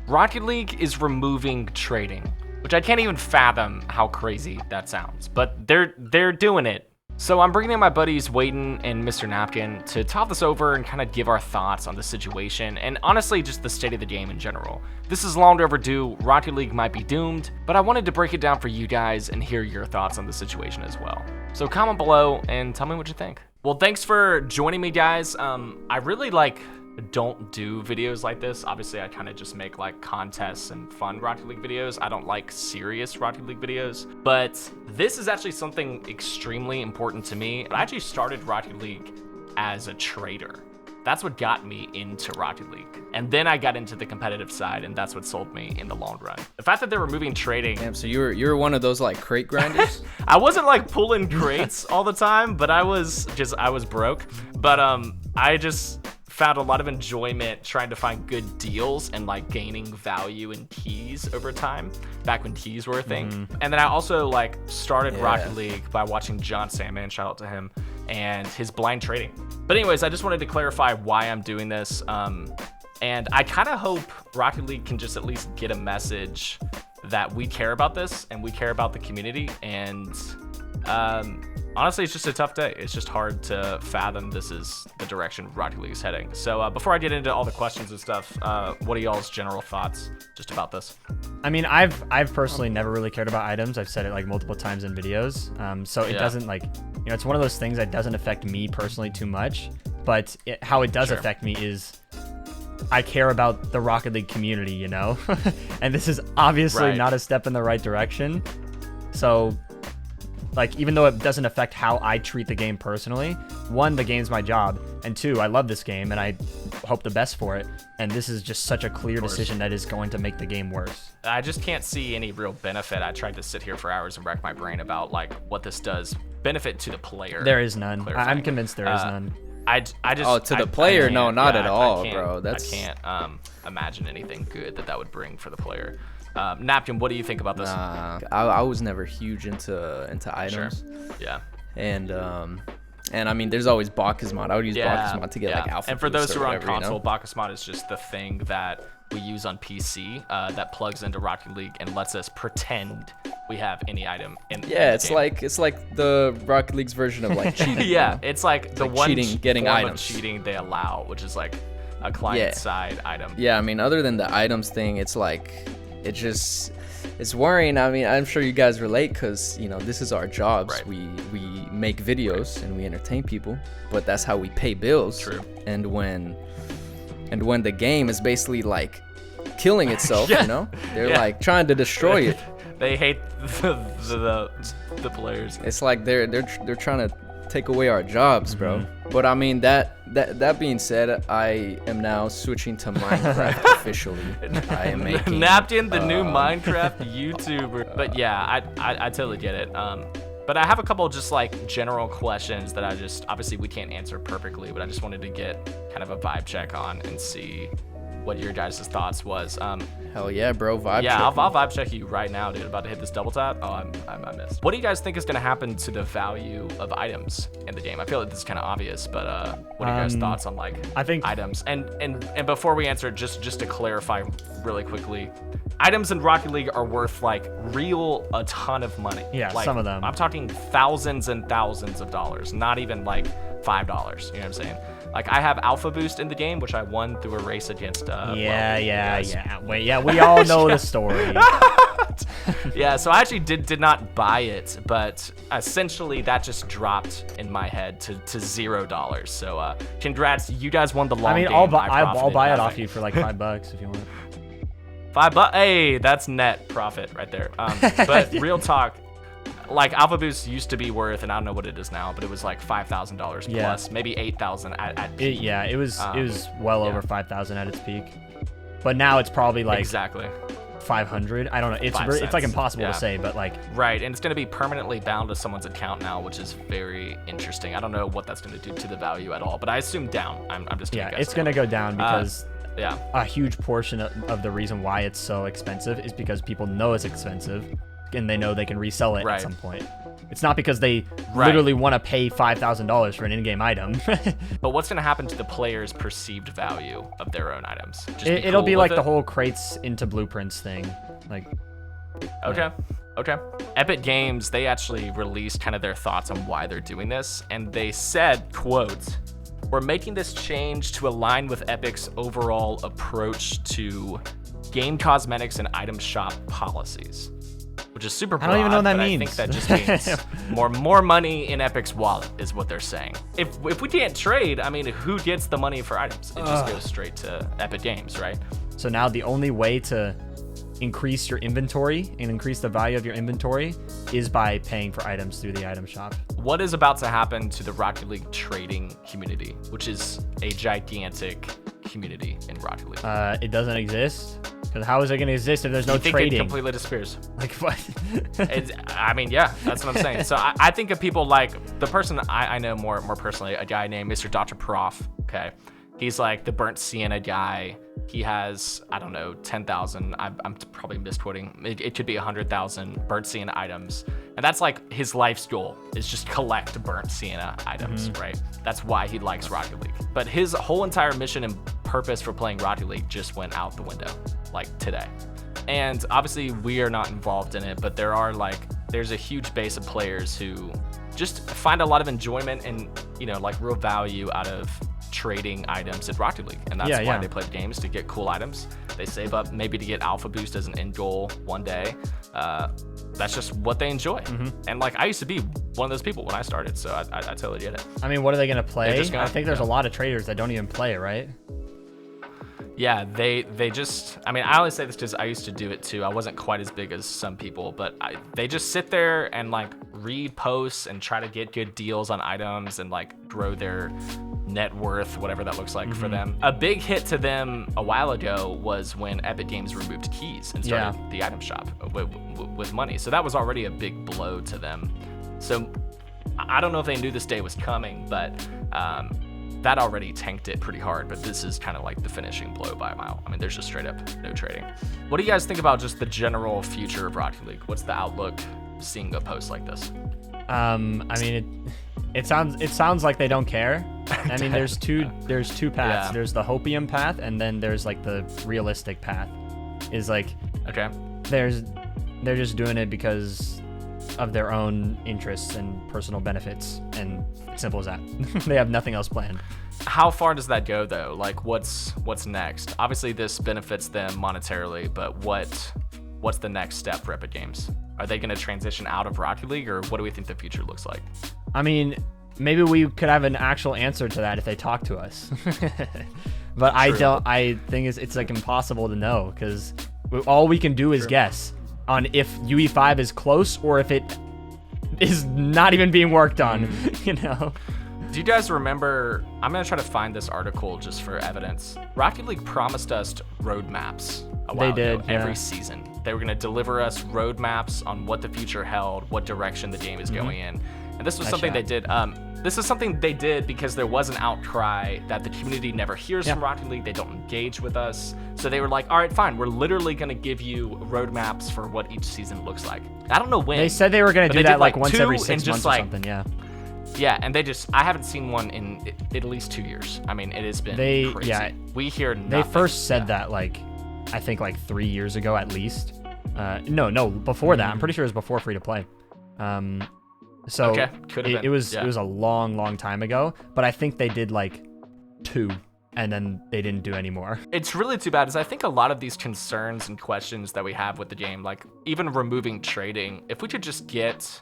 Rocket League is removing trading, which I can't even fathom how crazy that sounds, but they're doing it. So I'm bringing in my buddies Waden and Mr. Napkin to talk this over and kind of give our thoughts on the situation and honestly just the state of the game in general. This is long overdue. Rocket League might be doomed, but I wanted to break it down for you guys and hear your thoughts on the situation as well. So comment below and tell me what you think. Well, thanks for joining me, guys. I really don't do videos like this. Obviously, I kind of just make like contests and fun Rocket League videos. I don't like serious Rocket League videos, but this is actually something extremely important to me. I actually started Rocket League as a trader. That's what got me into Rocket League. And then I got into the competitive side, and that's what sold me in the long run. The fact that they're removing trading. Damn, so you're one of those like crate grinders? I wasn't like pulling crates all the time, but I was broke. But I just found a lot of enjoyment trying to find good deals and like gaining value in keys over time, back when keys were a thing. And then I also like started Rocket League by watching John Sandman, shout out to him, and his blind trading. But anyways, I just wanted to clarify why I'm doing this. And I kind of hope Rocket League can just at least get a message that we care about this and we care about the community. And honestly, it's just a tough day. It's just hard to fathom this is the direction Rocket League is heading. So before I get into all the questions and stuff, what are y'all's general thoughts just about this? I mean, I've personally never really cared about items. I've said it like multiple times in videos. So it doesn't like, you know, it's one of those things that doesn't affect me personally too much, but how it does affect me is I care about the Rocket League community, you know? And this is obviously not a step in the right direction. So like, even though it doesn't affect how I treat the game personally, one, the game's my job, and two, I love this game and I hope the best for it. And this is just such a clear decision that is going to make the game worse. I just can't see any real benefit. I tried to sit here for hours and rack my brain about like what this does benefit to the player. There is none. I'm convinced there is none. I just to the player, no, not at all, bro. I can't imagine anything good that would bring for the player. Napkin, what do you think about this? I was never huge into items. Sure. Yeah. And I mean, there's always Bacchus mod. I would use Bacchus mod to get like alpha. And for those who are on whatever, console, you know? Bacchus mod is just the thing that we use on PC that plugs into Rocket League and lets us pretend we have any item in it's game. like the Rocket League's version of like cheating. It's like the one cheating, getting form items. of cheating they allow, which is like a client side item. Yeah, I mean, other than the items thing, it's like it's worrying. I mean, I'm sure you guys relate because, you know, this is our jobs. Right. We make videos and we entertain people, but that's how we pay bills. True. And when the game is basically like killing itself, you know, they're like trying to destroy it. They hate the players. It's like they're trying to take away our jobs, bro. But I mean, that being said, I am now switching to Minecraft officially. I am making Napkin, the new Minecraft YouTuber. But yeah, I totally get it. But I have a couple just like general questions that obviously we can't answer perfectly, but I just wanted to get kind of a vibe check on and see what your guys' thoughts was. Hell yeah, bro, vibe check. I'll vibe check you right now, dude. About to hit this double tap. Oh, I missed. What do you guys think is gonna happen to the value of items in the game? I feel like this is kind of obvious, but what are your guys' thoughts on like items? And before we answer, just to clarify really quickly, items in Rocket League are worth like a ton of money. Yeah, like, some of them. I'm talking thousands and thousands of dollars, not even like $5. You know what I'm saying? Like, I have Alpha Boost in the game, which I won through a race against. Wait, we all know the story. Yeah, so I actually did not buy it, but essentially that just dropped in my head to $0. So, congrats, you guys won the long game. I'll buy it off you for like $5 if you want. $5? Hey, that's net profit right there. But real talk. Like, Alpha Boost used to be worth, and I don't know what it is now, but it was like $5,000 plus, maybe $8,000 at peak. It was well over $5,000 at its peak, but now it's probably like exactly $500. I don't know. It's like impossible to say, but like right, and it's going to be permanently bound to someone's account now, which is very interesting. I don't know what that's going to do to the value at all, but I assume down. I'm just it's going to go down because yeah. A huge portion of the reason why it's so expensive is because people know it's expensive. and they know they can resell it Right. at some point. It's not because they Right. literally want to pay $5,000 for an in-game item. But what's going to happen to the player's perceived value of their own items? Just It'll cool be with like it? the whole crates into blueprints thing. Like, Okay. Okay. Epic Games, they actually released kind of their thoughts on why they're doing this, and they said, quote, "We're making this change to align with Epic's overall approach to game cosmetics and item shop policies." Which is super broad, I don't even know what that but means. I think that just means more money in Epic's wallet is what they're saying. If we can't trade, I mean, who gets the money for items? It just goes straight to Epic Games, right? so now the only way to increase your inventory and increase the value of your inventory is by paying for items through the item shop. What is about to happen to the Rocket League trading community, which is a gigantic community in Rocket League? It doesn't exist. Because how is it going to exist if there's no You think trading? it completely disappears? Like what? I mean, yeah, that's what I'm saying. So I think of people like the person I know more personally, a guy named Mr. Dr. Prof. Okay, he's like the burnt sienna guy. He has, I don't know, 10,000. I'm probably misquoting. It could be 100,000 burnt sienna items, and that's like his life's goal is just collect burnt sienna items, right? That's why he likes Rocket League. But his whole entire mission and purpose for playing Rocket League just went out the window, like today. And obviously we are not involved in it, but there's a huge base of players who just find a lot of enjoyment and, like real value out of trading items in Rocket League. And that's why they play the games, to get cool items. They save up maybe to get Alpha Boost as an end goal one day. That's just what they enjoy. And like, I used to be one of those people when I started, so I totally get it. I mean, what are they going to play? just gonna- I think there's a lot of traders that don't even play, right? Yeah, they just, I mean, I only say this because I used to do it too. I wasn't quite as big as some people, but they just sit there and like read posts and try to get good deals on items and like grow their net worth, whatever that looks like for them. A big hit to them a while ago was when Epic Games removed keys and started the item shop with money. So that was already a big blow to them. So I don't know if they knew this day was coming, but that already tanked it pretty hard, but this is kind of like the finishing blow by a mile. I mean, there's just straight up no trading. What do you guys think about just the general future of Rocket League? What's the outlook seeing a post like this? I mean, it sounds like they don't care. I mean, there's two paths. Yeah. There's the hopium path, and then there's like the realistic path. Is like Okay. they're just doing it because of their own interests and personal benefits, and simple as that. They have nothing else planned. How far does that go though? Like what's next? Obviously this benefits them monetarily, but what's the next step for Epic Games? Are they going to transition out of Rocket League, or what do we think the future looks like? I mean, maybe we could have an actual answer to that if they talk to us. But I think it's like impossible to know, because all we can do is guess on if UE5 is close or if it is not even being worked on, you know? Do you guys remember, I'm going to try to find this article just for evidence. Rocket League promised us roadmaps a while ago, every season. They were going to deliver us roadmaps on what the future held, what direction the game is going in. And this was something they did. This is something they did because there was an outcry that the community never hears from Rocket League. They don't engage with us. So they were like, all right, fine. We're literally going to give you roadmaps for what each season looks like. I don't know when. They said they were going to do that like once two every and 6 just months or something, yeah. Yeah, and I haven't seen one in at least 2 years. I mean, it has been crazy. We hear nothing. They first said that like, I think like 3 years ago at least. No, before that. I'm pretty sure it was before free to play. So it was a long time ago, but I think they did like 2 and then they didn't do any more. It's really too bad, is I think a lot of these concerns and questions that we have with the game, like even removing trading, if we could just get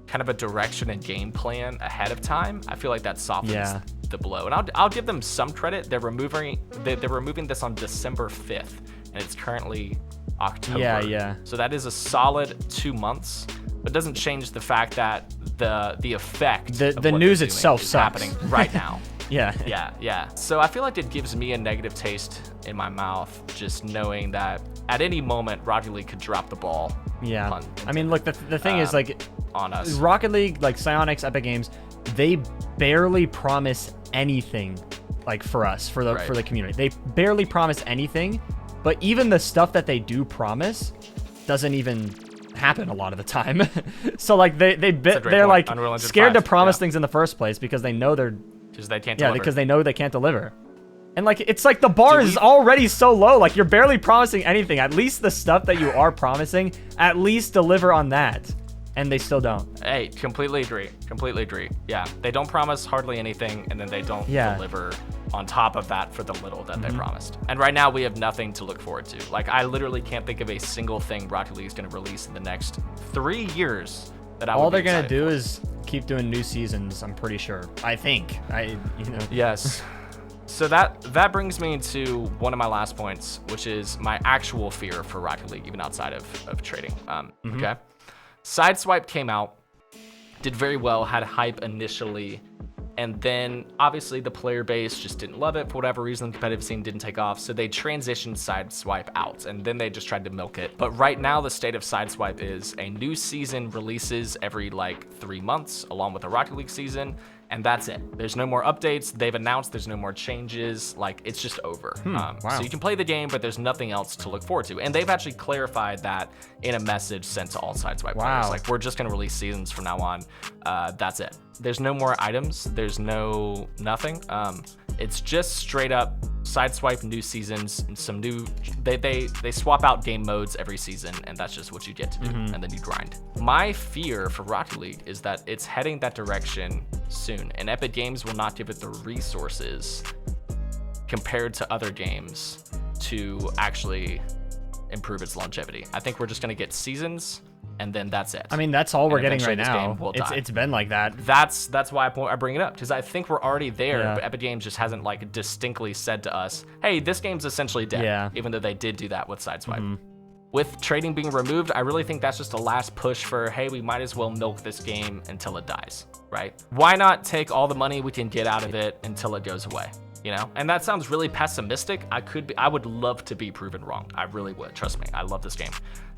kind of a direction and game plan ahead of time, I feel like that softens the blow. And I'll give them some credit. They're removing this on December 5th, and it's currently October. Yeah. So that is a solid 2 months, but doesn't change the fact that the effect the of what news they're itself doing is sucks. happening right now. Yeah. So I feel like it gives me a negative taste in my mouth just knowing that at any moment Rocket League could drop the ball. Yeah. I mean, look, the thing is like on us. Rocket League, like Psyonix, Epic Games, they barely promise anything like for us, for the community. They barely promise anything, but even the stuff that they do promise doesn't even happen a lot of the time. So like they're point. like Unreal Engine scared to 5, promise yeah. things in the first place because they know they're Because they can't yeah deliver. because they know they can't deliver. And like it's like the bar Do is we- already so low. Like you're barely promising anything. At least the stuff that you are promising, at least deliver on that. And they still don't. Hey, completely agree. Completely agree. Yeah, they don't promise hardly anything, and then they don't Yeah. deliver on top of that for the little that they promised. And right now, we have nothing to look forward to. Like, I literally can't think of a single thing Rocket League is going to release in the next 3 years that I would All be they're gonna excited do for. is keep doing new seasons. I'm pretty sure. I think. Yes. So that brings me to one of my last points, which is my actual fear for Rocket League, even outside of trading. Okay. Sideswipe came out, did very well, had hype initially, and then obviously the player base just didn't love it for whatever reason. The competitive scene didn't take off, so they transitioned Sideswipe out, and then they just tried to milk it. But right now, the state of Sideswipe is a new season releases every like 3 months, along with a Rocket League season, and that's it. There's no more updates. They've announced there's no more changes. Like, it's just over. Wow. So you can play the game, but there's nothing else to look forward to. And they've actually clarified that in a message sent to all Sideswipe players. Wow. Like, we're just going to release seasons from now on. That's it. There's no more items. There's no nothing. It's just straight up Sideswipe new seasons and some new. They swap out game modes every season, and that's just what you get to do, and then you grind. My fear for Rocket League is that it's heading that direction soon, and Epic Games will not give it the resources compared to other games to actually improve its longevity. I think we're just gonna get seasons, and then that's it. I mean, that's all we're And getting eventually right this now. game will die. It's been like that. That's why I bring it up, because I think we're already there, Yeah. but Epic Games just hasn't like distinctly said to us, hey, this game's essentially dead, Yeah. even though they did do that with Sideswipe. With trading being removed, I really think that's just a last push for, hey, we might as well milk this game until it dies, right? Why not take all the money we can get out of it until it goes away? You know, and that sounds really pessimistic. I would love to be proven wrong. I really would. Trust me. I love this game,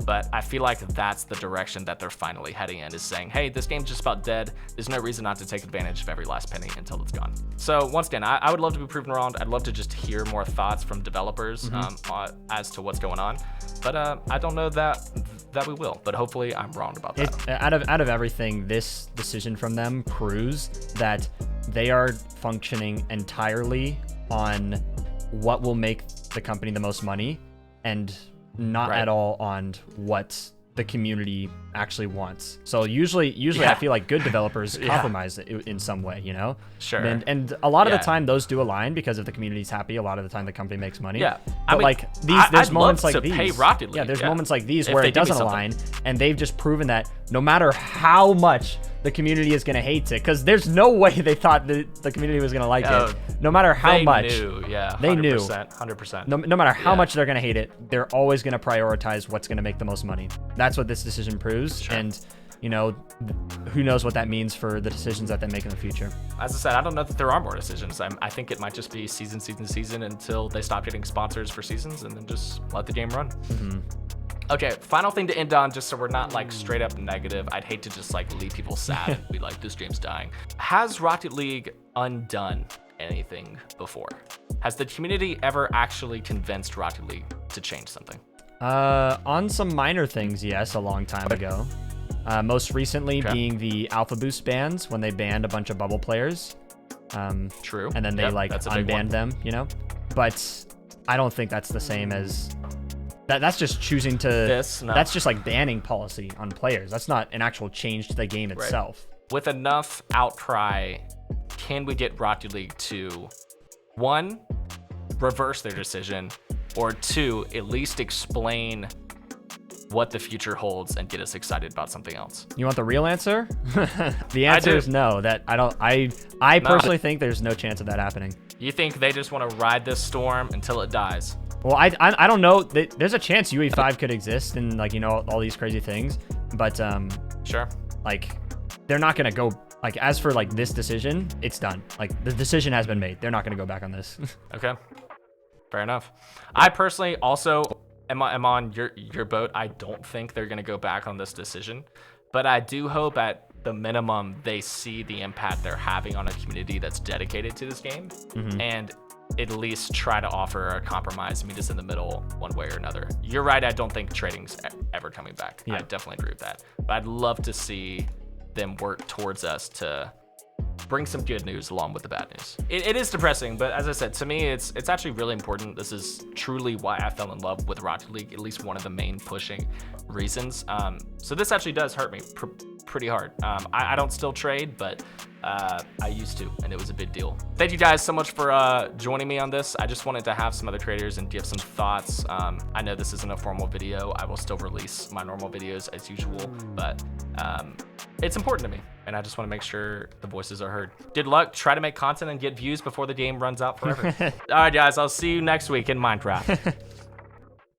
but I feel like that's the direction that they're finally heading in, is saying, hey, this game's just about dead. There's no reason not to take advantage of every last penny until it's gone. So once again, I would love to be proven wrong. I'd love to just hear more thoughts from developers as to what's going on, but I don't know that we will. But hopefully, I'm wrong about that. Out of everything, this decision from them proves that they are functioning entirely on what will make the company the most money, and not Right. at all on what the community actually wants. So usually Yeah. I feel like good developers Yeah. compromise in some way, you know? Sure. And a lot of Yeah. the time those do align, because if the community's happy, a lot of the time the company makes money. Yeah. But I mean, like I'd there's moments love like to these. pay Rocket League, Yeah, there's yeah. moments like these If where they it give me doesn't something. align, and they've just proven that no matter how much the community is going to hate it, because there's no way they thought that the community was going to like Oh, it, no matter how They much. knew, yeah. They knew. 100%. No matter how Yeah. much they're going to hate it, they're always going to prioritize what's going to make the most money. That's what this decision proves. Sure. And, you know, who knows what that means for the decisions that they make in the future. As I said, I don't know that there are more decisions. I think it might just be season until they stop getting sponsors for seasons, and then just let the game run. Okay, final thing to end on, just so we're not like straight up negative. I'd hate to just like leave people sad and be like, this game's dying. Has Rocket League undone anything before? Has the community ever actually convinced Rocket League to change something? On some minor things, yes, a long time ago. Most recently Okay. being the Alpha Boost bans, when they banned a bunch of bubble players. True. And then they Yep, like that's a big one. unbanned them, you know? But I don't think that's the same as that's just choosing to No. that's just like banning policy on players. That's not an actual change to the game itself. With enough outcry, can we get Rocket League to, 1, reverse their decision, or 2, at least explain what the future holds and get us excited about something else? You want the real answer? The answer do. is no. I personally think there's no chance of that happening. You think they just want to ride this storm until it dies? Well, I don't know. There's a chance UE5 could exist and like, you know, all these crazy things, but Sure. like they're not gonna go like, as for like this decision, it's done. Like the decision has been made. They're not gonna go back on this. Okay. Fair enough. I personally also am on your boat. I don't think they're going to go back on this decision, but I do hope at the minimum they see the impact they're having on a community that's dedicated to this game. And at least try to offer a compromise, meet us in the middle one way or another. You're right, I don't think trading's ever coming back. Yeah. I definitely agree with that. But I'd love to see them work towards us to bring some good news along with the bad news. It is depressing, but as I said, to me, it's actually really important. This is truly why I fell in love with Rocket League, at least one of the main pushing reasons. So this actually does hurt me pretty hard. I don't still trade, but I used to, and it was a big deal. Thank you guys so much for joining me on this. I just wanted to have some other traders and give some thoughts. I know this isn't a formal video. I will still release my normal videos as usual, but it's important to me, and I just want to make sure the voices are heard. Good luck. Try to make content and get views before the game runs out forever. All right, guys, I'll see you next week in Minecraft.